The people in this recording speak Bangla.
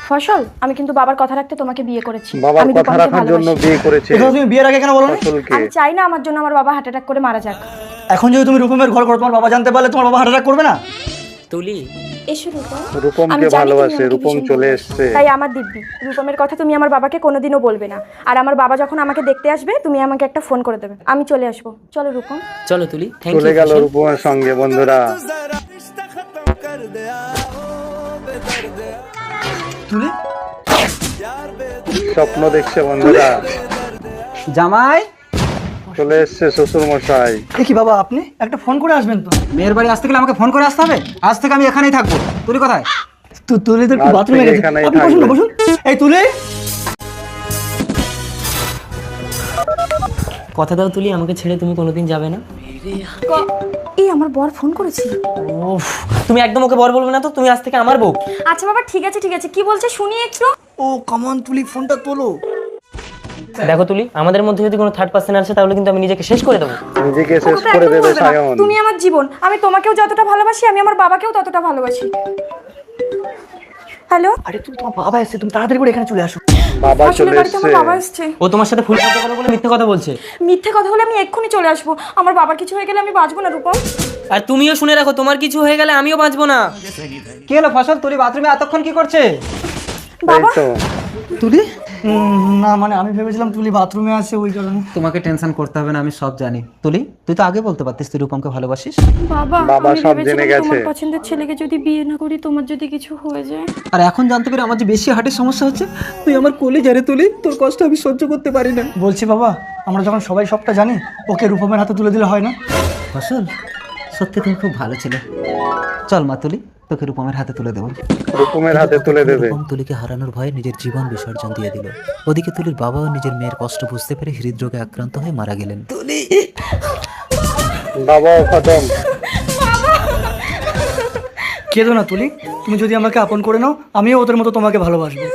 ফসল, আমি কিন্তু বাবার কথা রাখতে তোমাকে বিয়ে করেছি। বাবার আমি কথা রূপমকে রাখার জন্য ভালোবাসি। বিয়ে করেছে। এটা তুমি বিয়ের আগে কেন বলো না? ফসলকে আমি চাই না আমার জন্য আমার বাবা হার্ট অ্যাটাক করে মারা যাক। এখন যদি তুমি রূপমের ঘর করো, তোমার বাবা জানতে পারলে তোমার বাবা হার্ট অ্যাটাক করবে না? তুলি, এসো রূপম। আমি রূপমকে জানি তুমি ভালোবাসে, আমাকে রূপম ভীষণ চলে ভালোবাসো। এসছে। তাই আমার দিব্যি, রূপমের কথা তুমি আমার বাবাকে কোনোদিনও বলবে না। আর আমার বাবা যখন আমাকে দেখতে আসবে, তুমি আমাকে একটা ফোন করে দেবে, আমি চলে আসবো। চলো রূপম। চলো তুলি। থ্যাংক চলে ইউ গেল রূপমের সঙ্গে। বন্ধুরা, তুলি স্বপ্ন দেখছে বন্ধুরা। জামাই, চলে এসছে শ্বশুর মশাই। এ কি বাবা, আপনি একটা ফোন করে আসবেন তো? মেয়ের বাড়ি আসতে গেলে আমাকে ফোন করে আসতে হবে? আজ থেকে আমি এখানেই থাকবো। তুলি কোথায়? তুলি তো একটু আজ বাথরুমে থেকে গেছে। এখানেই আপনি বসুন না, থাকবে। বসুন। এই তুলি, কথা দাও তুলি, আমাকে ছেড়ে তুমি কোনোদিন যাবে না। এই আমার বর ফোন করেছিল। উফ, তুমি একদম ওকে বর বলবে না তো, তুমি আজ থেকে আমার বউ। আচ্ছা বাবা, ঠিক আছে ঠিক আছে, কি বলছে শুনি একটু। ও কামান, তুলি ফোনটা তোলো। দেখো তুলি, আমাদের মধ্যে যদি কোনো থার্ড পার্সন আসে তাহলে কিন্তু আমি নিজেকে শেষ করে দেবো। নিজেকে শেষ ওটা করে একদম দেবে বলবে না। সায়ন। তুমি আমার জীবন, আমি তোমাকেও যতটা ভালোবাসি, আমি আমার বাবাকেও ততটা ভালোবাসি। হ্যালো, আরে তুমি, তোমার বাবা এসেছে, তুমি তাড়াতাড়ি করে এখানে চলে আসো। বাবা আসলে চলে বাড়িতে এসছে। আমার বাবা এসছে। ও তোমার সাথে ফুল কথা বলে মিথ্যে কথা বলছে। মিথ্যে কথা হলে আমি এক্ষুনি চলে আসবো। আমার বাবার কিছু হয়ে গেলে আমি বাঁচবো না রূপম। আর তুমিও শুনে রাখো, তোমার কিছু হয়ে গেলে আমিও বাঁচবো না। কি হলো ফসল? তুলি বাথরুমে এতক্ষণ কি করছে? বাবা, এই তো। তুলি না, মানে আমি ভেবেছিলাম তুলি বাথরুমে আছে, ওই কারণে। তোমাকে টেনশন করতে হবে না, আমি সব জানি। তুলি, তুই তো আগে বলতে পারতিস তুই রূপমকে ভালোবাসিস। বাবা, বাবা আমি সব ভেবেছিলাম জেনে গেছে। তোমার পছন্দের ছেলেকে যদি বিয়ে না করি, তোমার যদি কিছু হয়ে যায়। আর এখন জানতে পেরে আমার যে বেশি হার্টের সমস্যা হচ্ছে, তুই আমার কোলে যারে তুলি, তোর কষ্ট আমি সহ্য করতে পারি না। বলছি বাবা, আমরা যখন সবাই সবটা জানি, ওকে রূপমের হাতে তুলে দিলে হয় না? ফসল, সত্যি তুমি খুব ভালো ছিল। চল মা তুলি, তোকে রূপমের হাতে তুলে দেবো। রূপমের হাতে তুলে দেবে। রূপম তুলিকে হারানোর ভয়ে নিজের জীবন বিসর্জন দিয়ে দিল। ওদিকে তুলির বাবাও নিজের মেয়ের কষ্ট বুঝতে পেরে হৃদরোগে আক্রান্ত হয়ে মারা গেলেন। বাবাও খতম। কেঁদো না তুলি, তুমি যদি আমাকে আপন করে নাও, আমিও ওদের মতো তোমাকে ভালোবাসবো।